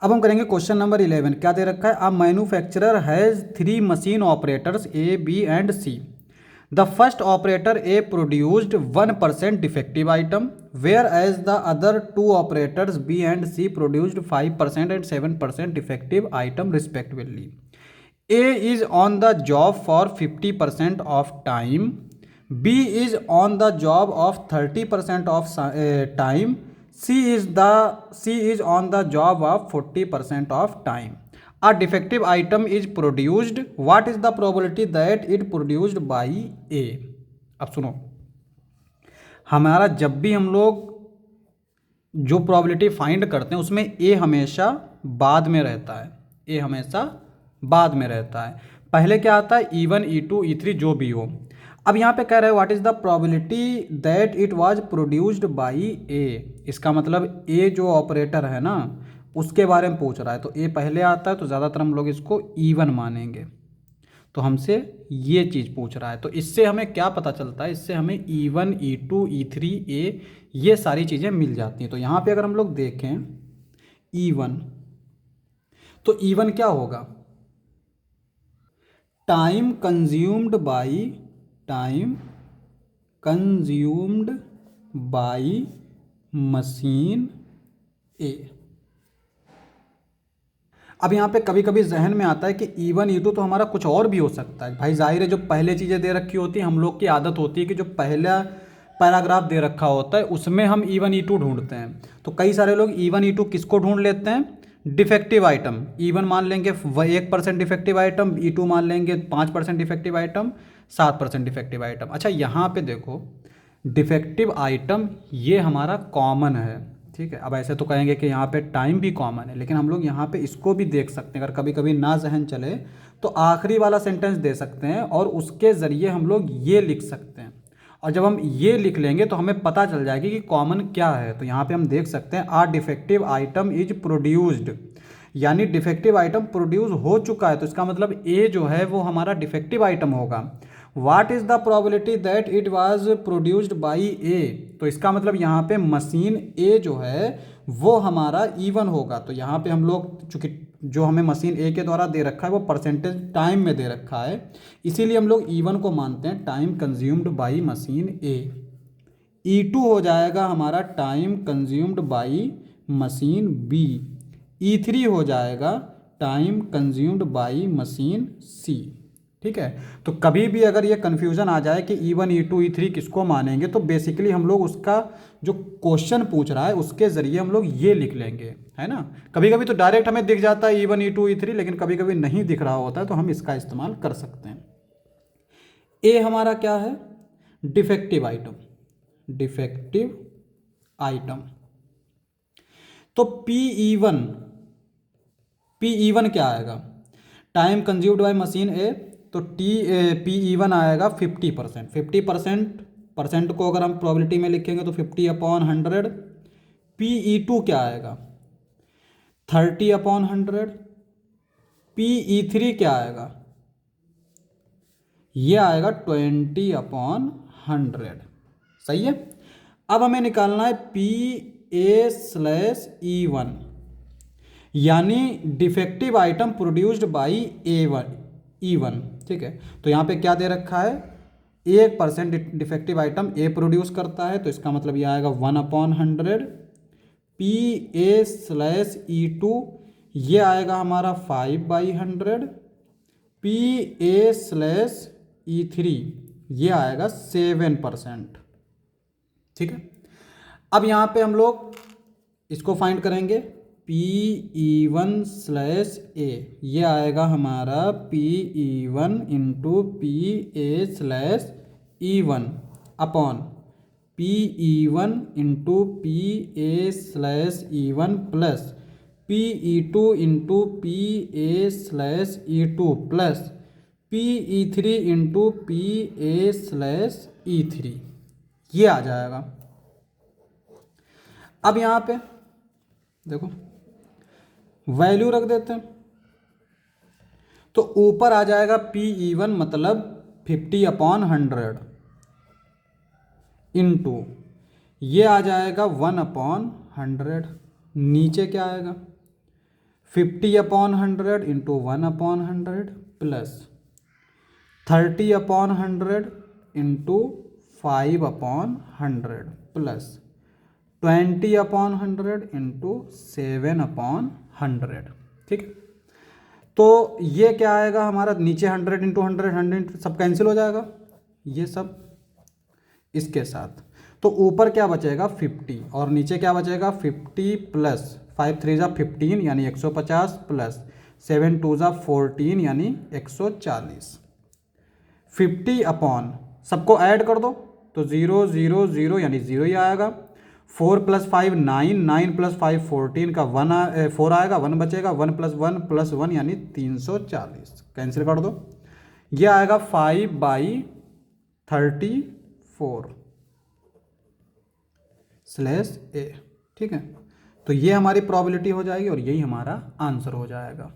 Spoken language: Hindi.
अब हम करेंगे क्वेश्चन नंबर 11। क्या दे रखा है? A manufacturer has 3 machine operators A B and C. The first operator A produced 1% defective item, whereas the other 2 operators B and C produced 5% and 7% defective item respectively. A is on the job for 50% of time, B is on the job of 30% of time, C is on the job of 40% of time. A defective item is produced. What is the probability that it produced by A? अब सुनो, हमारा जब भी हम लोग जो प्रोबेबिलिटी फाइंड करते हैं उसमें ए हमेशा बाद में रहता है। ए हमेशा बाद में रहता है। पहले क्या आता है? E1 E2 E3 जो भी हो। अब यहाँ पे कह रहे हैं what is the probability that it was produced by A. इसका मतलब ए जो ऑपरेटर है ना उसके बारे में पूछ रहा है, तो ए पहले आता है तो ज़्यादातर हम लोग इसको E1 मानेंगे। तो हमसे ये चीज़ पूछ रहा है, तो इससे हमें क्या पता चलता है? इससे हमें E1 E2 E3 ए ये सारी चीज़ें मिल जाती हैं। तो यहाँ पे अगर हम लोग देखें E1, तो E1 क्या होगा? टाइम कंज्यूम्ड बाई मशीन ए। अब यहाँ पे कभी कभी जहन में आता है कि E1 E2 तो हमारा कुछ और भी हो सकता है। भाई जाहिर है, जो पहले चीज़ें दे रखी होती हैं हम लोग की आदत होती है कि जो पहला पैराग्राफ दे रखा होता है उसमें हम E1 E2 ढूंढते हैं। तो कई सारे लोग E1 E2 किसको ढूंढ लेते हैं? Defective item. E1 मान लेंगे 1% डिफेक्टिव आइटम, E2 मान लेंगे 5% डिफेक्टिव आइटम, 7% डिफेक्टिव आइटम। अच्छा यहाँ पे देखो, डिफेक्टिव आइटम ये हमारा कॉमन है, ठीक है। अब ऐसे तो कहेंगे कि यहाँ पे टाइम भी कॉमन है, लेकिन हम लोग यहाँ पे इसको भी देख सकते हैं। अगर कभी कभी ना जहन चले तो आखिरी वाला सेंटेंस दे सकते हैं और उसके ज़रिए हम लोग ये लिख सकते हैं। और जब हम ये लिख लेंगे तो हमें पता चल जाएगी कि कॉमन क्या है। तो यहाँ पे हम देख सकते हैं आ डिफेक्टिव आइटम इज प्रोड्यूस्ड, यानी डिफेक्टिव आइटम प्रोड्यूस हो चुका है। तो इसका मतलब ए जो है वो हमारा डिफेक्टिव आइटम होगा। What is the probability that it was produced by A? तो इसका मतलब यहाँ पे मशीन ए जो है वो हमारा E1 होगा। तो यहाँ पे हम लोग चूंकि जो हमें मशीन ए के द्वारा दे रखा है वो परसेंटेज टाइम में दे रखा है, इसीलिए हम लोग E1 को मानते हैं time consumed by machine A. E2 हो जाएगा हमारा time consumed by machine B. E3 हो जाएगा time consumed by machine C. ठीक है। तो कभी भी अगर ये कन्फ्यूज़न आ जाए कि E1 E2 E3 किसको मानेंगे, तो बेसिकली हम लोग उसका जो क्वेश्चन पूछ रहा है उसके ज़रिए हम लोग ये लिख लेंगे, है ना। कभी कभी तो डायरेक्ट हमें दिख जाता है E1 E2 E3, लेकिन कभी कभी नहीं दिख रहा होता है तो हम इसका इस्तेमाल कर सकते हैं। ए हमारा क्या है? Defective item. Defective item. तो PE1 क्या आएगा? टाइम कंज्यूम्ड बाय मशीन ए, तो PE1 आएगा 50%। 50% को अगर हम प्रोबेबिलिटी में लिखेंगे तो 50/100। PE2 क्या आएगा? 30/100। PE3 क्या आएगा? ये आएगा 20/100। सही है। अब हमें निकालना है PA/E1, यानी defective item produced by E1। ठीक है। तो यहाँ पे क्या दे रखा है? 1% डिफेक्टिव आइटम ए प्रोड्यूस करता है, तो इसका मतलब ये आएगा 1/100। PA/E2 ये आएगा हमारा 5/100। PA/E3 ये आएगा 7%। ठीक है। अब यहाँ पे हम लोग इसको फाइंड करेंगे। PE1/A ये आएगा हमारा PE1 into PA/E1 upon PE1 into PA/E1 plus PE2 into PA/E2 plus PE3 into PA/E3 ये आ जाएगा। अब यहाँ पे देखो वैल्यू रख देते हैं, तो ऊपर आ जाएगा PE1 मतलब 50/100 इंटू ये आ जाएगा 1/100। नीचे क्या आएगा? 50/100 into 1/100 plus 30/100 into 5/100 plus 20/100 into 7/100। ठीक है, तो ये क्या आएगा हमारा, नीचे 100 इंटू 100 100 सब कैंसिल हो जाएगा, ये सब इसके साथ। तो ऊपर क्या बचेगा 50 और नीचे क्या बचेगा 50 प्लस 5 3 15 यानी 150 प्लस 7 2 14 यानी 140। 50 अपॉन सबको ऐड कर दो तो 0 0 0 यानी 0 ही आएगा। 4 प्लस 5 9, 9 प्लस 5 14 का 4 आएगा, 1 बचेगा, 1 प्लस 1 यानी 340, कैंसिल कर दो। ये आएगा 5/34/A। ठीक है, तो ये हमारी प्रोबेबिलिटी हो जाएगी और यही हमारा आंसर हो जाएगा।